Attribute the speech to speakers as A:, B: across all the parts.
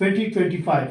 A: 2025।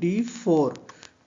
A: D4।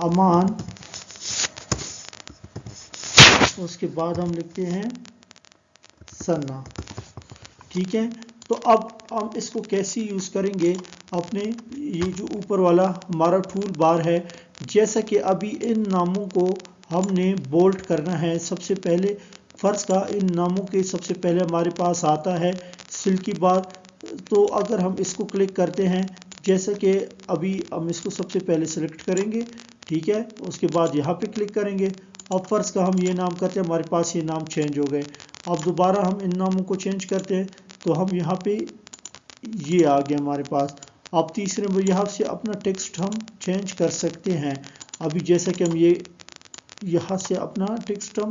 A: امان، اس کے بعد ہم لکھتے ہیں سنا، ٹھیک ہے۔ تو اب ہم اس کو کیسے یوز کریں گے اپنے یہ جو اوپر والا ہمارا ٹول بار ہے، جیسا کہ ابھی ان ناموں کو ہم نے بولڈ کرنا ہے۔ سب سے پہلے فرض کا ان ناموں کے سب سے پہلے ہمارے پاس آتا ہے سلکی بار، تو اگر ہم اس کو کلک کرتے ہیں، جیسا کہ ابھی ہم اس کو سب سے پہلے سلیکٹ کریں گے، ٹھیک ہے، اس کے بعد یہاں پہ کلک کریں گے۔ اب فرض کا ہم یہ نام کرتے ہیں، ہمارے پاس یہ نام چینج ہو گئے۔ اب دوبارہ ہم ان ناموں کو چینج کرتے ہیں تو ہم یہاں پہ یہ آ گیا ہمارے پاس۔ اب تیسرے نمبر یہاں سے اپنا ٹیکسٹ ہم چینج کر سکتے ہیں، ابھی جیسا کہ ہم یہ یہاں سے اپنا ٹیکسٹ ہم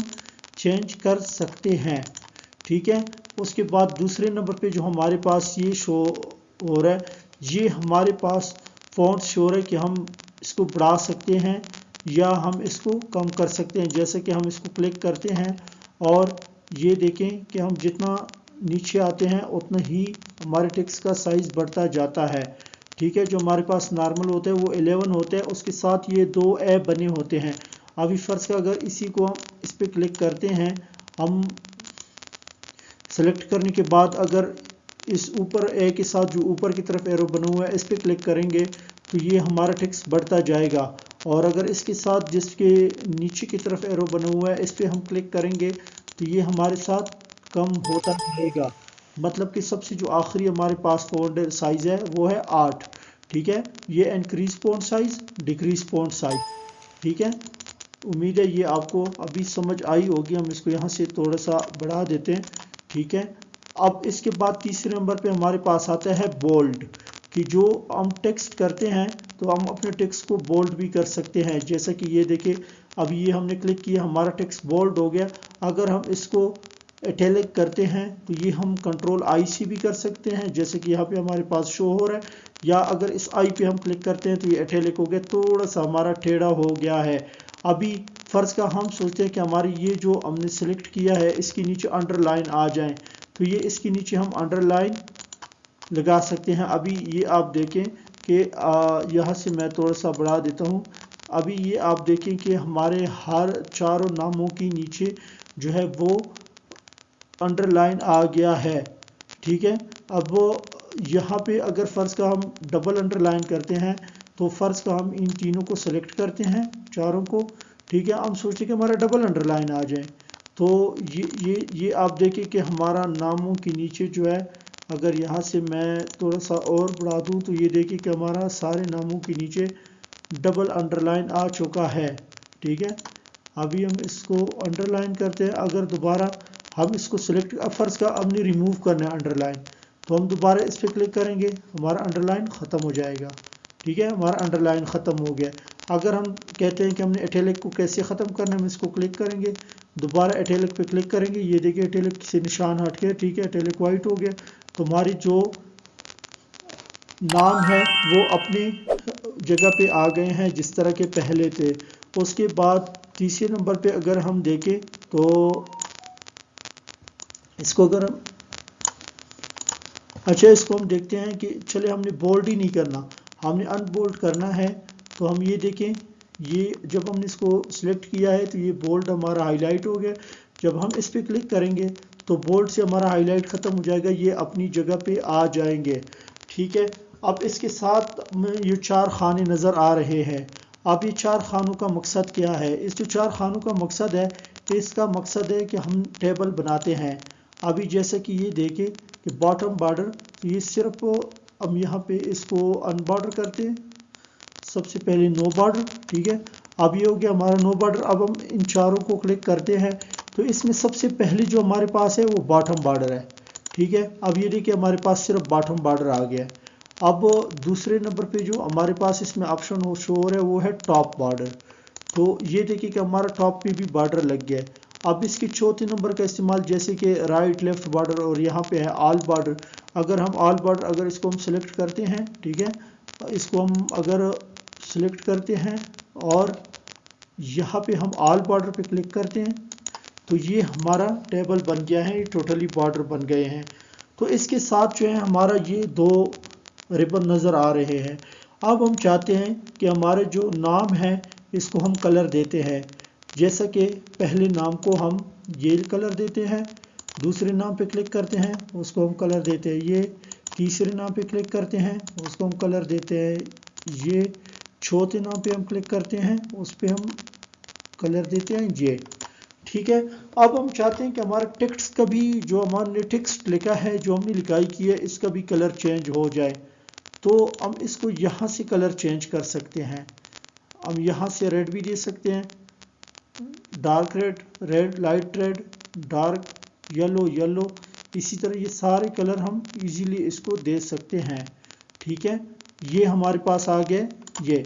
A: چینج کر سکتے ہیں، ٹھیک ہے۔ اس کے بعد دوسرے نمبر پہ جو ہمارے پاس یہ شو ہو رہا ہے، یہ ہمارے پاس فونٹ شو ہو رہا ہے کہ ہم اس کو بڑھا سکتے ہیں یا ہم اس کو کم کر سکتے ہیں۔ جیسے کہ ہم اس کو کلک کرتے ہیں اور یہ دیکھیں کہ ہم جتنا نیچے آتے ہیں اتنا ہی ہمارے ٹیکسٹ کا سائز بڑھتا جاتا ہے، ٹھیک ہے۔ جو ہمارے پاس نارمل ہوتا ہے وہ 11 ہوتا ہے، اس کے ساتھ یہ 2 اے بنے ہوتے ہیں۔ ابھی فرض کا اگر اسی کو ہم اس پہ کلک کرتے ہیں، ہم سلیکٹ کرنے کے بعد اگر اس اوپر اے کے ساتھ جو اوپر کی طرف ایرو بنا ہوا ہے اس پہ کلک کریں گے تو یہ ہمارا ٹیکسٹ بڑھتا جائے گا، اور اگر اس کے ساتھ جس کے نیچے کی طرف ایرو بنا ہوا ہے اس پہ ہم کلک کریں گے تو یہ ہمارے ساتھ کم ہوتا رہے گا۔ مطلب کہ سب سے جو آخری ہمارے پاس فونٹ سائز ہے وہ ہے 8، ٹھیک ہے۔ یہ increase font size, decrease font size, ٹھیک ہے۔ امید ہے یہ آپ کو ابھی سمجھ آئی ہوگی۔ ہم اس کو یہاں سے تھوڑا سا بڑھا دیتے ہیں، ٹھیک ہے۔ اب اس کے بعد تیسرے نمبر پہ ہمارے پاس آتا ہے بولڈ، کہ جو ہم ٹیکسٹ کرتے ہیں تو ہم اپنے ٹیکسٹ کو بولڈ بھی کر سکتے ہیں۔ جیسا کہ یہ دیکھیں اب یہ ہم نے کلک کیا، ہمارا ٹیکسٹ بولڈ ہو گیا۔ اگر ہم اس کو اٹیلک کرتے ہیں تو یہ ہم کنٹرول آئی سے بھی کر سکتے ہیں، جیسے کہ یہاں پہ ہمارے پاس شو ہو رہا ہے، یا اگر اس آئی پہ ہم کلک کرتے ہیں تو یہ اٹیلک ہو گیا، تھوڑا سا ہمارا ٹیڑھا ہو گیا ہے۔ ابھی فرض کا ہم سوچتے ہیں کہ ہماری یہ جو ہم نے سلیکٹ کیا ہے اس کے نیچے انڈر لائن آ جائیں، تو یہ اس کے نیچے ہم انڈر لائن لگا سکتے ہیں۔ ابھی یہ آپ دیکھیں کہ یہاں سے میں تھوڑا سا بڑھا دیتا ہوں۔ ابھی یہ آپ دیکھیں کہ ہمارے ہر چاروں ناموں کے نیچے جو ہے وہ انڈر لائن آ گیا ہے، ٹھیک ہے۔ اب وہ یہاں پہ اگر فرض کا ہم ڈبل انڈر لائن کرتے ہیں تو فرض کا ہم ان تینوں کو سلیکٹ کرتے ہیں، چاروں کو، ٹھیک ہے۔ ہم سوچیں کہ ہمارا ڈبل انڈر لائن آ جائے تو یہ آپ دیکھیں کہ ہمارا ناموں کے نیچے جو ہے، اگر یہاں سے میں تھوڑا سا اور بڑھا دوں تو یہ دیکھیں کہ ہمارا سارے ناموں کے نیچے ڈبل انڈر لائن آ چکا ہے، ٹھیک ہے۔ ابھی ہم اس کو انڈر لائن کرتے ہیں، اگر دوبارہ ہم اس کو سلیکٹ فرض کا ہم نے ریموو کرنا ہے انڈر لائن، تو ہم دوبارہ اس پہ کلک کریں گے، ہمارا انڈر لائن ختم ہو جائے گا، ٹھیک ہے۔ ہمارا انڈر لائن ختم ہو گیا۔ اگر ہم کہتے ہیں کہ ہم نے اٹیلک کو کیسے ختم کرنا ہے، ہم اس کو کلک کریں گے، دوبارہ اٹیلک پہ کلک کریں گے، یہ دیکھیں اٹیلک سے نشان ہٹ گیا، ٹھیک ہے، اٹیلک وائٹ ہو گیا، تو ہماری جو نام ہے وہ اپنی جگہ پہ آ گئے ہیں جس طرح کے پہلے تھے۔ اس کے بعد تیسرے نمبر پہ اگر ہم دیکھیں تو اس کو اگر اس کو ہم دیکھتے ہیں کہ چلے ہم نے بولڈ ہی نہیں کرنا، ہم نے ان بولڈ کرنا ہے، تو ہم یہ دیکھیں یہ جب ہم نے اس کو سلیکٹ کیا ہے تو یہ بولڈ ہمارا ہائی لائٹ ہو گیا۔ جب ہم اس پہ کلک کریں گے تو بولڈ سے ہمارا ہائی لائٹ ختم ہو جائے گا، یہ اپنی جگہ پہ آ جائیں گے، ٹھیک ہے۔ اب اس کے ساتھ یہ 4 خانے نظر آ رہے ہیں۔ اب یہ 4 خانوں کا مقصد کیا ہے؟ اس جو 4 خانوں کا مقصد ہے، اس کا مقصد ہے کہ ہم ٹیبل بناتے ہیں۔ ابھی جیسا کہ یہ دیکھیں کہ باٹم بارڈر، یہ صرف ہم یہاں پہ اس کو ان بارڈر کرتے ہیں، سب سے پہلے نو بارڈر، ٹھیک ہے۔ اب یہ ہو گیا ہمارا نو بارڈر۔ اب ہم ان چاروں کو کلک کرتے ہیں تو اس میں سب سے پہلی جو ہمارے پاس ہے وہ باٹم بارڈر ہے، ٹھیک ہے۔ اب یہ دیکھیں ہمارے پاس صرف باٹم بارڈر آ گیا ہے۔ اب دوسرے نمبر پہ جو ہمارے پاس اس میں آپشن شو ہو رہا ہے وہ ہے ٹاپ بارڈر، تو یہ دیکھیں کہ ہمارا ٹاپ پہ بھی بارڈر لگ گیا ہے۔ اب اس کے چوتھے نمبر کا استعمال جیسے کہ رائٹ لیفٹ بارڈر، اور یہاں پہ ہے آل بارڈر۔ اگر ہم آل بارڈر اگر اس کو ہم سلیکٹ کرتے ہیں، ٹھیک ہے، اس کو ہم اگر سلیکٹ کرتے ہیں اور یہاں پہ ہم آل بارڈر پہ کلک کرتے ہیں تو یہ ہمارا ٹیبل بن گیا ہے، یہ ٹوٹلی بارڈر بن گئے ہیں۔ تو اس کے ساتھ جو ہے ہمارا یہ 2 ربن نظر آ رہے ہیں۔ اب ہم چاہتے ہیں کہ ہمارے جو نام ہے اس کو ہم کلر دیتے ہیں، جیسا کہ پہلے نام کو ہم یہ کلر دیتے ہیں، دوسرے نام پہ کلک کرتے ہیں اس کو ہم کلر دیتے ہیں، یہ تیسرے نام پہ کلک کرتے ہیں اس کو ہم کلر دیتے ہیں، یہ چوتھے نام پہ ہم کلک کرتے ہیں اس پہ ہم کلر دیتے ہیں یہ، ٹھیک ہے۔ اب ہم چاہتے ہیں کہ ہمارا ٹیکسٹ کا بھی جو ہمارے نے ٹیکسٹ لکھا ہے، جو ہم نے لکھائی کی ہے، اس کا بھی کلر چینج ہو جائے، تو ہم اس کو یہاں سے کلر چینج کر سکتے ہیں۔ ہم یہاں سے ریڈ بھی دے سکتے ہیں، dark red, red light red, dark yellow yellow, اسی طرح یہ سارے کلر ہم ایزیلی اس کو دے سکتے ہیں، ٹھیک ہے۔ یہ ہمارے پاس آ گئے یہ۔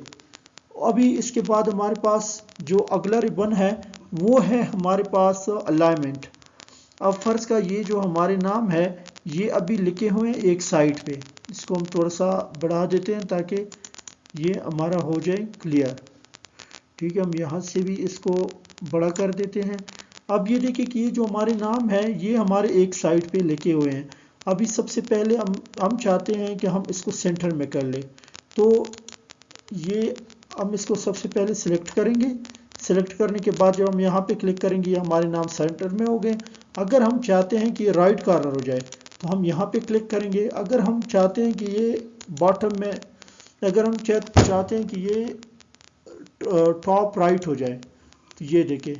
A: ابھی اس کے بعد ہمارے پاس جو اگلا ربن ہے وہ ہے ہمارے پاس الائنمنٹ۔ اب فرض کا یہ جو ہمارے نام ہے یہ ابھی لکھے ہوئے ہیں ایک سائٹ پہ، اس کو ہم تھوڑا سا بڑھا دیتے ہیں تاکہ یہ ہمارا ہو جائے کلیئر، ٹھیک ہے۔ ہم یہاں سے بھی اس کو بڑا کر دیتے ہیں۔ اب یہ دیکھیں کہ یہ جو ہمارے نام ہے یہ ہمارے ایک سائٹ پہ لکھے ہوئے ہیں۔ ابھی سب سے پہلے ہم چاہتے ہیں کہ ہم اس کو سینٹر میں کر لیں، تو یہ ہم اس کو سب سے پہلے سلیکٹ کریں گے۔ سلیکٹ کرنے کے بعد جب ہم یہاں پہ کلک کریں گے یہ ہمارے نام سینٹر میں ہو گئے۔ اگر ہم چاہتے ہیں کہ یہ رائٹ کارنر ہو جائے تو ہم یہاں پہ کلک کریں گے۔ اگر ہم چاہتے ہیں کہ یہ باٹم میں، اگر ہم چاہتے ہیں کہ یہ ٹاپ رائٹ ہو جائے تو یہ دیکھیں،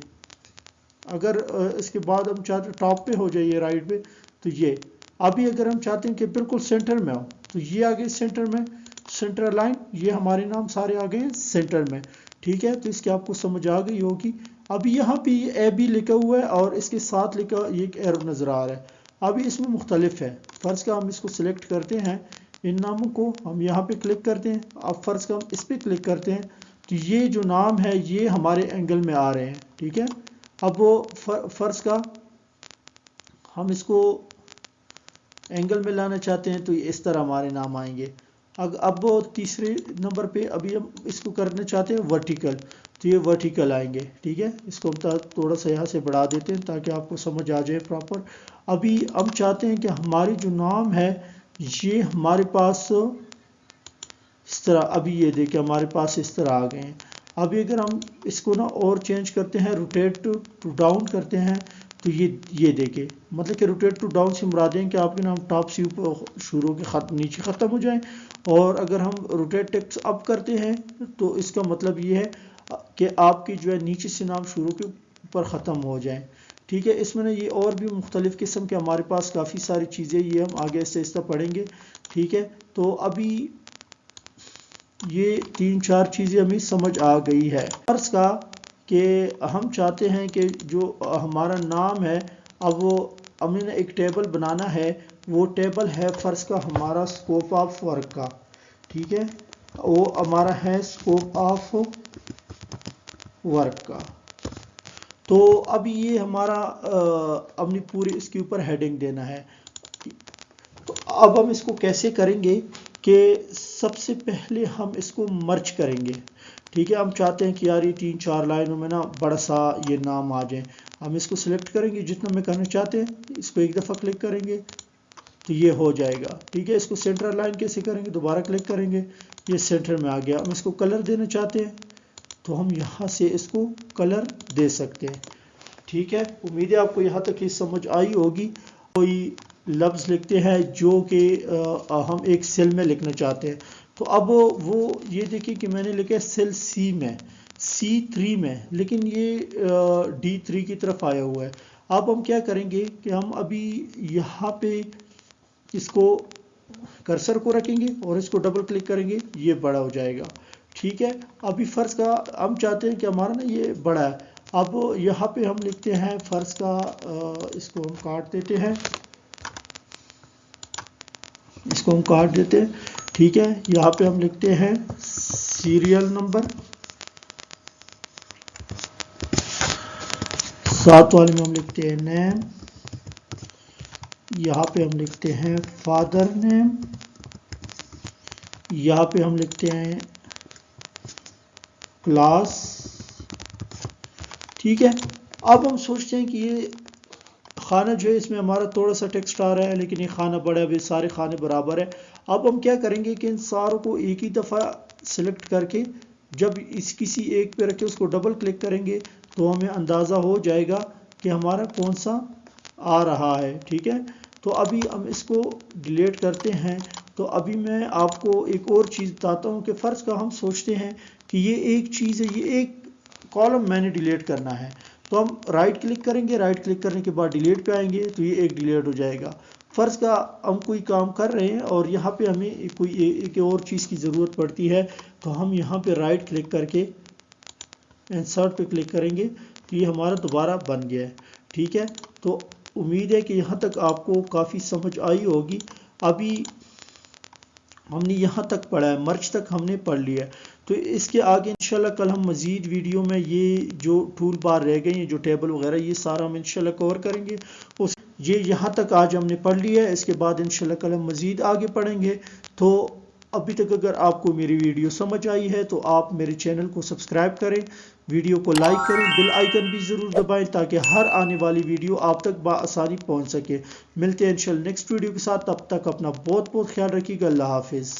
A: اگر اس کے بعد ہم چاہتے ہیں ٹاپ پہ ہو جائے یہ رائٹ پہ تو یہ، ابھی اگر ہم چاہتے ہیں کہ بالکل سینٹر میں ہو تو یہ آگے سینٹر میں، سینٹر لائن، یہ ہمارے نام سارے آ گئے سینٹر میں، ٹھیک ہے۔ تو اس کی آپ کو سمجھ آ گئی ہوگی۔ ابھی یہاں پہ اے بی لکھا ہوا ہے اور اس کے ساتھ لکھا یہ ایک ایرو نظر آ رہا ہے، ابھی اس میں مختلف ہے۔ فرض کا ہم اس کو سلیکٹ کرتے ہیں، ان ناموں کو ہم یہاں پہ کلک کرتے ہیں، اب فرض کا ہم اس پہ کلک کرتے ہیں تو یہ جو نام ہے یہ ہمارے اینگل میں آ رہے ہیں، ٹھیک ہے۔ اب وہ فرض کا ہم اس کو اینگل میں لانا چاہتے ہیں تو اس طرح ہمارے نام آئیں گے۔ اب وہ تیسرے نمبر پہ ابھی ہم اس کو کرنا چاہتے ہیں ورٹیکل، تو یہ ورٹیکل آئیں گے، ٹھیک ہے۔ اس کو ہم تھوڑا سا یہاں سے بڑھا دیتے ہیں تاکہ آپ کو سمجھ آ جائے پراپر۔ ابھی ہم چاہتے ہیں کہ ہماری جو نام ہے یہ ہمارے پاس اس طرح، ابھی یہ دیکھیں ہمارے پاس اس طرح آ گئے ہیں۔ ابھی اگر ہم اس کو نا اور چینج کرتے ہیں، روٹیٹ ٹو ڈاؤن کرتے ہیں تو یہ دیکھیں، مطلب کہ روٹیٹ ٹو ڈاؤن سے مراد ہے کہ آپ کے نام ٹاپ سے شروع کے نیچے ختم ہو جائیں، اور اگر ہم روٹیٹ ٹیکس اپ کرتے ہیں تو اس کا مطلب یہ ہے کہ آپ کی جو ہے نیچے سے نام شروع کے اوپر ختم ہو جائیں، ٹھیک ہے۔ اس میں یہ اور بھی مختلف قسم کے ہمارے پاس کافی ساری چیزیں، یہ ہم آگے آہستہ پڑھیں گے، ٹھیک ہے۔ تو ابھی یہ 3-4 چیزیں ہمیں سمجھ آ گئی ہے۔ فرض کا کہ ہم چاہتے ہیں کہ جو ہمارا نام ہے اب وہ ہمیں ایک ٹیبل بنانا ہے، وہ ٹیبل ہے فرض کا ہمارا اسکوپ آف ورک کا، ٹھیک ہے، وہ ہمارا ہے اسکوپ آف ورک کا۔ تو اب یہ ہمارا اپنی پوری اس کے اوپر ہیڈنگ دینا ہے۔ تو اب ہم اس کو کیسے کریں گے کہ سب سے پہلے ہم اس کو مرچ کریں گے، ٹھیک ہے۔ ہم چاہتے ہیں کہ یار یہ 3-4 لائنوں میں نا بڑا سا یہ نام آ جائیں، ہم اس کو سلیکٹ کریں گے جتنا میں کرنا چاہتے ہیں، اس کو ایک دفعہ کلک کریں گے تو یہ ہو جائے گا، ٹھیک ہے۔ اس کو سینٹر لائن کیسے کریں گے، دوبارہ کلک کریں گے، یہ سینٹر میں آ گیا۔ ہم اس کو کلر دینا چاہتے ہیں تو ہم یہاں سے اس کو کلر دے سکتے ہیں، ٹھیک ہے۔ امید ہے آپ کو یہاں تک یہ سمجھ آئی ہوگی۔ کوئی لفظ لکھتے ہیں جو کہ ہم ایک سیل میں لکھنا چاہتے ہیں، تو اب وہ یہ دیکھیں کہ میں نے لکھا ہے سیل سی میں، C3 میں، لیکن یہ D3 کی طرف آیا ہوا ہے۔ اب ہم کیا کریں گے کہ ہم ابھی یہاں پہ اس کو کرسر کو رکھیں گے اور اس کو ڈبل کلک کریں گے، یہ بڑا ہو جائے گا، ٹھیک ہے۔ ابھی فرض کا ہم چاہتے ہیں کہ ہمارا نا یہ بڑا ہے، اب یہاں پہ ہم لکھتے ہیں فرض کا اس کو ہم کاٹ دیتے ہیں، اس کو ہم کاٹ دیتے ہیں، ٹھیک ہے۔ یہاں پہ ہم لکھتے ہیں سیریل نمبر، ساتھ والے میں ہم لکھتے ہیں نیم، یہاں پہ ہم لکھتے ہیں فادر نیم، یہاں پہ ہم لکھتے ہیں کلاس، ٹھیک ہے۔ اب ہم سوچتے ہیں کہ یہ خانہ جو ہے اس میں ہمارا تھوڑا سا ٹیکسٹ آ رہا ہے لیکن یہ خانہ بڑا ہے، سارے خانے برابر ہے۔ اب ہم کیا کریں گے کہ ان ساروں کو ایک ہی دفعہ سلیکٹ کر کے جب اس کسی ایک پہ رکھے اس کو ڈبل کلک کریں گے تو ہمیں اندازہ ہو جائے گا کہ ہمارا کون سا آ رہا ہے. ٹھیک ہے، تو ابھی ہم اس کو ڈیلیٹ کرتے ہیں. تو ابھی میں آپ کو ایک اور چیز بتاتا ہوں کہ فرض کا ہم سوچتے ہیں کہ یہ ایک چیز ہے، یہ ایک کالم میں نے ڈیلیٹ کرنا ہے. تو ہم رائٹ کلک کریں گے، رائٹ کلک کرنے کے بعد ڈیلیٹ پہ آئیں گے تو یہ ایک ڈیلیٹ ہو جائے گا. فرض کا ہم کوئی کام کر رہے ہیں اور یہاں پہ ہمیں کوئی ایک اور چیز کی ضرورت پڑتی ہے تو ہم یہاں پہ رائٹ کلک کر کے انسرٹ پہ کلک کریں گے تو یہ ہمارا دوبارہ بن گیا ہے. ٹھیک ہے، تو امید ہے کہ یہاں تک آپ کو کافی سمجھ آئی ہوگی. ابھی ہم نے یہاں تک پڑھا ہے، مرچ تک ہم نے پڑھ لیا ہے. تو اس کے آگے انشاءاللہ کل ہم مزید ویڈیو میں یہ جو ٹول بار رہ گئے ہیں، جو ٹیبل وغیرہ، یہ سارا ہم انشاءاللہ کور کریں گے. یہ یہاں تک آج ہم نے پڑھ لیا ہے، اس کے بعد انشاءاللہ کل ہم مزید آگے پڑھیں گے. تو ابھی تک اگر آپ کو میری ویڈیو سمجھ آئی ہے تو آپ میرے چینل کو سبسکرائب کریں، ویڈیو کو لائک کریں، بیل آئیکن بھی ضرور دبائیں تاکہ ہر آنے والی ویڈیو آپ تک بآسانی پہنچ سکے. ملتے ہیں انشاءاللہ نیکسٹ ویڈیو کے ساتھ، تب تک اپنا بہت بہت خیال رکھیے گا. اللہ حافظ.